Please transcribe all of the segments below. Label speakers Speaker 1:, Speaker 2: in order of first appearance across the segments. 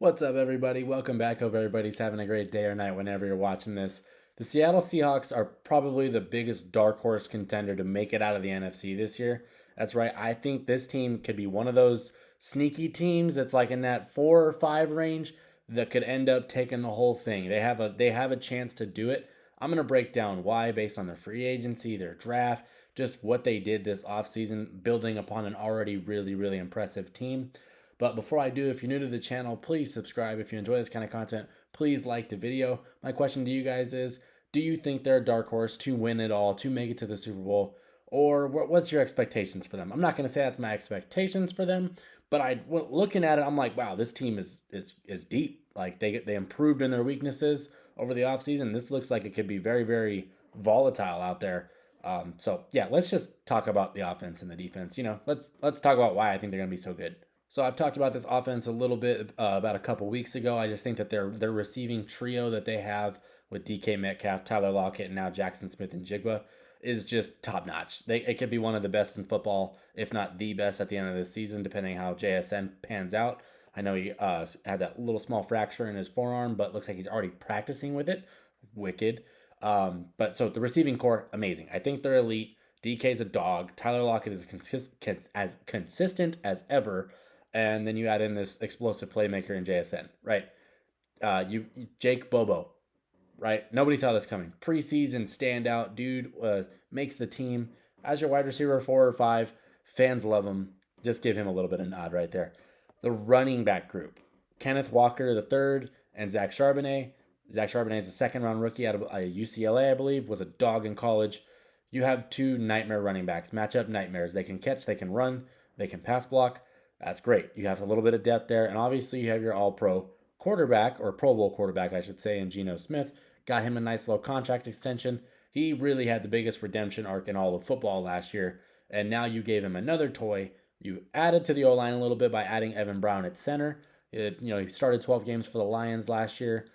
Speaker 1: What's up, everybody? Welcome back. Hope everybody's having a great day or night whenever you're watching this. The Seattle Seahawks are probably the biggest dark horse contender to make it out of the NFC this year. That's right. I think this team could be one of those sneaky teams that's like in that 4 or 5 range that could end up taking the whole thing. They have a chance to do it. I'm gonna break down why based on their free agency, their draft, just what they did this offseason, building upon an already really impressive team. But before I do, if you're new to the channel, please subscribe. If you enjoy this kind of content, please like the video. My question to you guys is, do you think they're a dark horse to win it all, to make it to the Super Bowl? Or what's your expectations for them? I'm not going to say that's my expectations for them, but looking at it, I'm like, wow, this team is deep. Like they improved in their weaknesses over the offseason. This looks like it could be very volatile out there. So yeah, let's just talk about the offense and the defense. Let's talk about why I think they're going to be so good. So I've talked about this offense a little bit about a couple weeks ago. I just think that their receiving trio that they have with DK Metcalf, Tyler Lockett, and now Jaxon Smith-Njigba is just top notch. It could be one of the best in football, if not the best at the end of the season, depending how JSN pans out. I know he had that little small fracture in his forearm, but looks like he's already practicing with it. Wicked. But so the receiving core, amazing. I think they're elite. DK's a dog. Tyler Lockett is as consistent as ever. And then you add in this explosive playmaker in JSN, right? Jake Bobo, right? Nobody saw this coming. Preseason standout, dude, makes the team as your wide receiver 4 or 5. Fans love him. Just give him a little bit of nod right there. The running back group: Kenneth Walker III and Zach Charbonnet. Zach Charbonnet is a second-round rookie out of UCLA, I believe, was a dog in college. You have two nightmare running backs, matchup nightmares. They can catch, they can run, they can pass block. That's great. You have a little bit of depth there. And obviously you have your all-pro quarterback, or Pro Bowl quarterback, I should say, in Geno Smith. Got him a nice little contract extension. He really had the biggest redemption arc in all of football last year. And now you gave him another toy. You added to the O-line a little bit by adding Evan Brown at center. He started 12 games for the Lions last year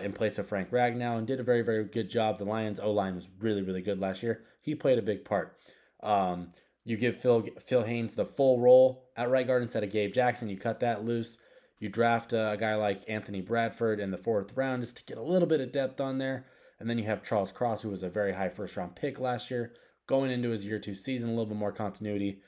Speaker 1: in place of Frank Ragnow and did a very good job. The Lions O-line was really good last year. He played a big part. You give Phil Haynes the full role at right guard instead of Gabe Jackson. You cut that loose. You draft a guy like Anthony Bradford in the 4th round just to get a little bit of depth on there. And then you have Charles Cross, who was a very high first-round pick last year, going into his year 2 season, a little bit more continuity,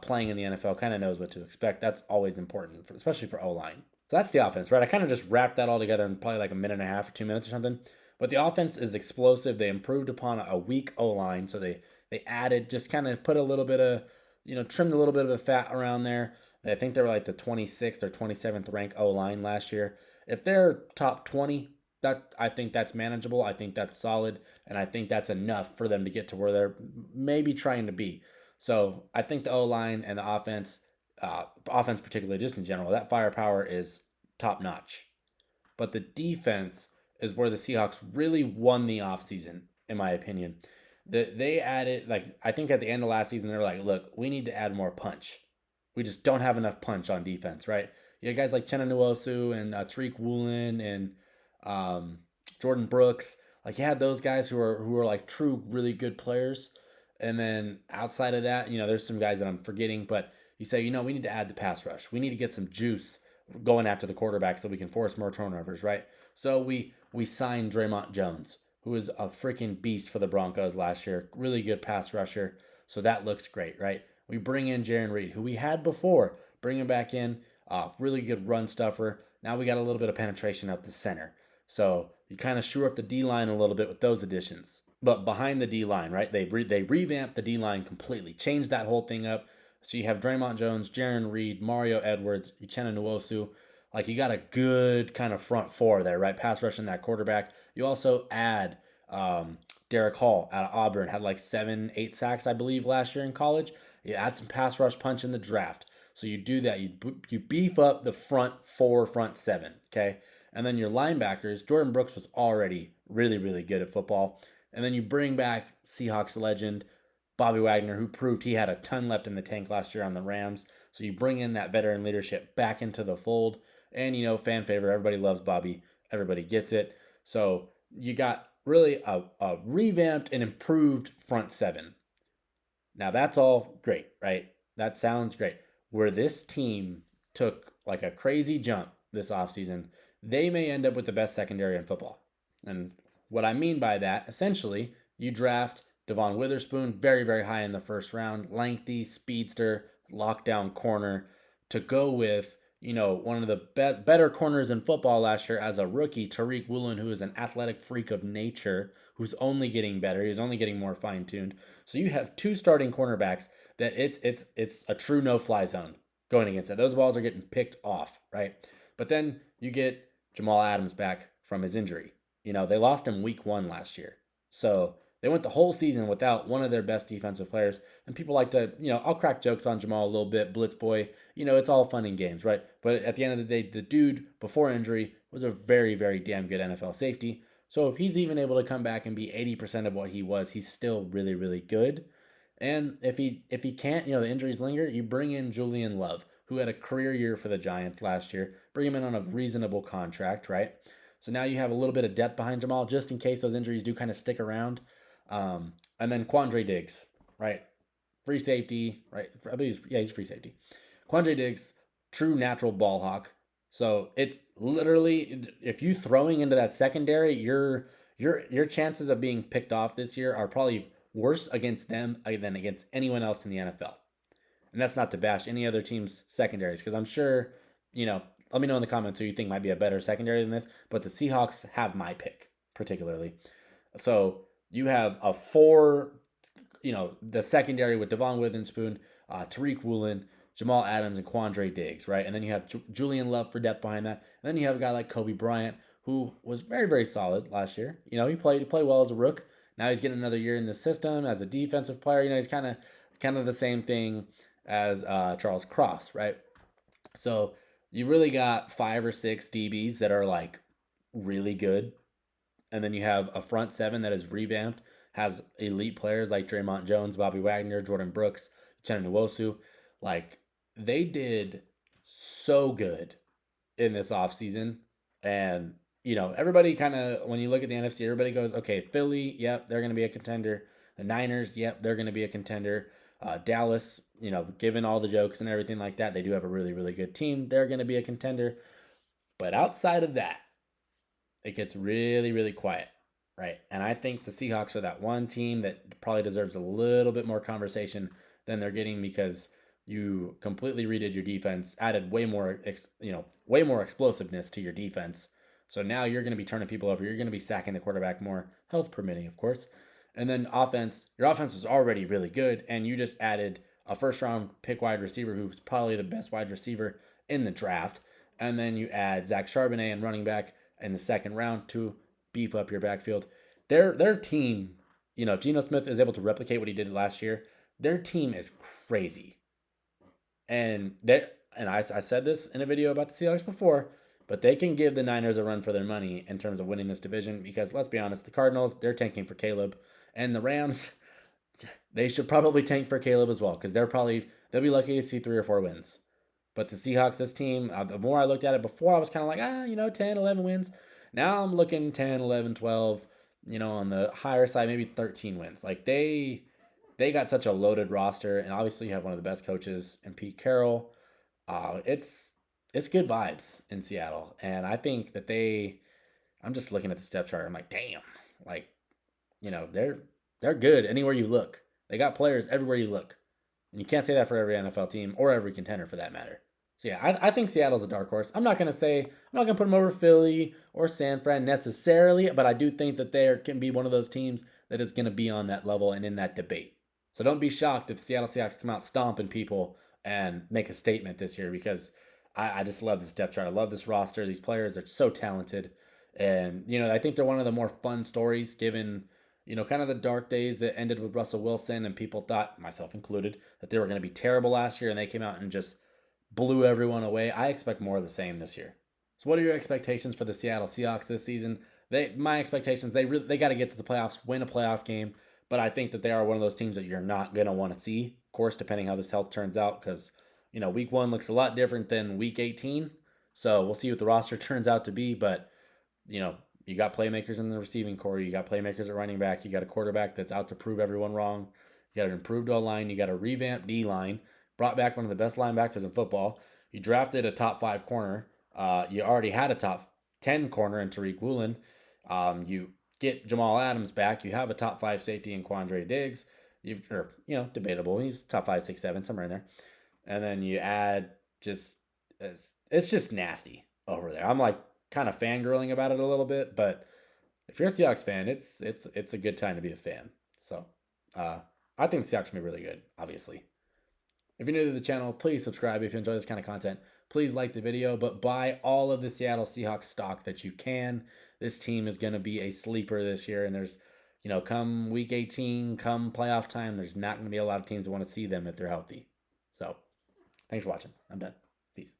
Speaker 1: playing in the NFL, kind of knows what to expect. That's always important, especially for O-line. So that's the offense, right? I kind of just wrapped that all together in probably like a minute and a half or 2 minutes or something. But the offense is explosive. They improved upon a weak O-line, so they added, just kind of put a little bit of, trimmed a little bit of the fat around there. I think they were like the 26th or 27th ranked O-line last year. If they're top 20, I think that's manageable. I think that's solid. And I think that's enough for them to get to where they're maybe trying to be. So I think the O-line and the offense particularly, just in general, that firepower is top notch. But the defense is where the Seahawks really won the offseason, in my opinion. They added, I think at the end of last season, they were like, look, we need to add more punch. We just don't have enough punch on defense, right? You have guys like Uchenna Nwosu and Tariq Woolen and Jordan Brooks. Like, you had those guys who are like true, really good players. And then outside of that, there's some guys that I'm forgetting, but you say, we need to add the pass rush. We need to get some juice going after the quarterback so we can force more turnovers, right? So we signed Dre'Mont Jones, who was a freaking beast for the Broncos last year. Really good pass rusher. So that looks great, right? We bring in Jarran Reed, who we had before. Bring him back in. Really good run stuffer. Now we got a little bit of penetration up the center. So you kind of shore up the D-line a little bit with those additions. But behind the D-line, right, they revamped the D-line completely. Changed that whole thing up. So you have Dre'Mont Jones, Jarran Reed, Mario Edwards, Uchenna Nwosu. Like, you got a good kind of front four there, right? Pass rushing that quarterback. You also add Derek Hall out of Auburn, had like 7-8 sacks, I believe, last year in college. You add some pass rush punch in the draft. So you do that. You beef up the front 4, front 7, okay? And then your linebackers, Jordan Brooks was already really good at football. And then you bring back Seahawks legend Bobby Wagner, who proved he had a ton left in the tank last year on the Rams. So you bring in that veteran leadership back into the fold. And, fan favorite. Everybody loves Bobby. Everybody gets it. So you got really a revamped and improved front 7. Now, that's all great, right? That sounds great. Where this team took like a crazy jump this offseason, they may end up with the best secondary in football. And what I mean by that, essentially, you draft Devon Witherspoon very, very high in the first round, lengthy, speedster, lockdown corner to go with, one of the better corners in football last year as a rookie, Tariq Woolen, who is an athletic freak of nature, who's only getting better. He's only getting more fine-tuned. So you have two starting cornerbacks that it's a true no-fly zone going against it. Those balls are getting picked off, right? But then you get Jamal Adams back from his injury. They lost him week 1 last year. So they went the whole season without one of their best defensive players. And people like to, I'll crack jokes on Jamal a little bit, Blitz boy. It's all fun and games, right? But at the end of the day, the dude before injury was a very, very damn good NFL safety. So if he's even able to come back and be 80% of what he was, he's still really, really good. And if he can't, the injuries linger, you bring in Julian Love, who had a career year for the Giants last year. Bring him in on a reasonable contract, right? So now you have a little bit of depth behind Jamal, just in case those injuries do kind of stick around. And then Quandre Diggs, right? Free safety, right? I believe he's free safety. Quandre Diggs, true natural ball hawk. So it's literally, if you throwing into that secondary, your chances of being picked off this year are probably worse against them than against anyone else in the NFL. And that's not to bash any other team's secondaries, because I'm sure, let me know in the comments who you think might be a better secondary than this. But the Seahawks have my pick, particularly. So you have a 4, the secondary with Devon Witherspoon, Tariq Woolen, Jamal Adams, and Quandre Diggs, right? And then you have Julian Love for depth behind that. And then you have a guy like Kobe Bryant, who was very, very solid last year. He played well as a rook. Now he's getting another year in the system as a defensive player. He's kind of the same thing as Charles Cross, right? So you really got 5 or 6 DBs that are like really good. And then you have a front 7 that is revamped, has elite players like Dre'Mont Jones, Bobby Wagner, Jordan Brooks, Uchenna Nwosu. Like, they did so good in this offseason. And, everybody kind of, when you look at the NFC, everybody goes, okay, Philly, yep, they're going to be a contender. The Niners, yep, they're going to be a contender. Dallas, given all the jokes and everything like that, they do have a really, really good team. They're going to be a contender. But outside of that, it gets really, really quiet, right? And I think the Seahawks are that one team that probably deserves a little bit more conversation than they're getting, because you completely redid your defense, added way more explosiveness to your defense. So now you're going to be turning people over. You're going to be sacking the quarterback more, health permitting, of course. And then offense, your offense was already really good, and you just added a first-round pick wide receiver who's probably the best wide receiver in the draft. And then you add Zach Charbonnet and running back in the second round to beef up your backfield. Their team, if Geno Smith is able to replicate what he did last year, their team is crazy. And I said this in a video about the Seahawks before, but they can give the Niners a run for their money in terms of winning this division, because let's be honest, the Cardinals, they're tanking for Caleb. And the Rams, they should probably tank for Caleb as well, because they'll be lucky to see 3 or 4 wins. But the Seahawks, this team, the more I looked at it before, I was kind of like, 10, 11 wins. Now I'm looking 10, 11, 12, on the higher side, maybe 13 wins. Like, they got such a loaded roster, and obviously you have one of the best coaches in Pete Carroll. It's good vibes in Seattle. And I think that I'm just looking at the step chart. I'm like, damn, like, they're good anywhere you look. They got players everywhere you look. And you can't say that for every NFL team or every contender for that matter. So yeah, I think Seattle's a dark horse. I'm not gonna put them over Philly or San Fran necessarily, but I do think that they can be one of those teams that is gonna be on that level and in that debate. So don't be shocked if Seattle Seahawks come out stomping people and make a statement this year, because I just love this depth chart. I love this roster. These players are so talented, and I think they're one of the more fun stories given kind of the dark days that ended with Russell Wilson, and people thought, myself included, that they were going to be terrible last year, and they came out and just blew everyone away. I expect more of the same this year. So what are your expectations for the Seattle Seahawks this season? My expectations, they got to get to the playoffs, win a playoff game, but I think that they are one of those teams that you're not going to want to see, of course, depending how this health turns out, because, week 1 looks a lot different than week 18, so we'll see what the roster turns out to be, but, you got playmakers in the receiving core. You got playmakers at running back. You got a quarterback that's out to prove everyone wrong. You got an improved O-line. You got a revamped D-line. Brought back one of the best linebackers in football. You drafted a top 5 corner You already had a top 10 corner in Tariq Woolen. You get Jamal Adams back. You have a top 5 safety in Quandre Diggs. Debatable. He's top 5, 6, 7, somewhere in there. And then you add it's just nasty over there. I'm like kind of fangirling about it a little bit, but if you're a Seahawks fan, it's a good time to be a fan. So I think the Seahawks will be really good, obviously. If you're new to the channel, please subscribe if you enjoy this kind of content. Please like the video, but buy all of the Seattle Seahawks stock that you can. This team is going to be a sleeper this year, and there's, come week 18, come playoff time, there's not going to be a lot of teams that want to see them if they're healthy. So, thanks for watching. I'm done. Peace.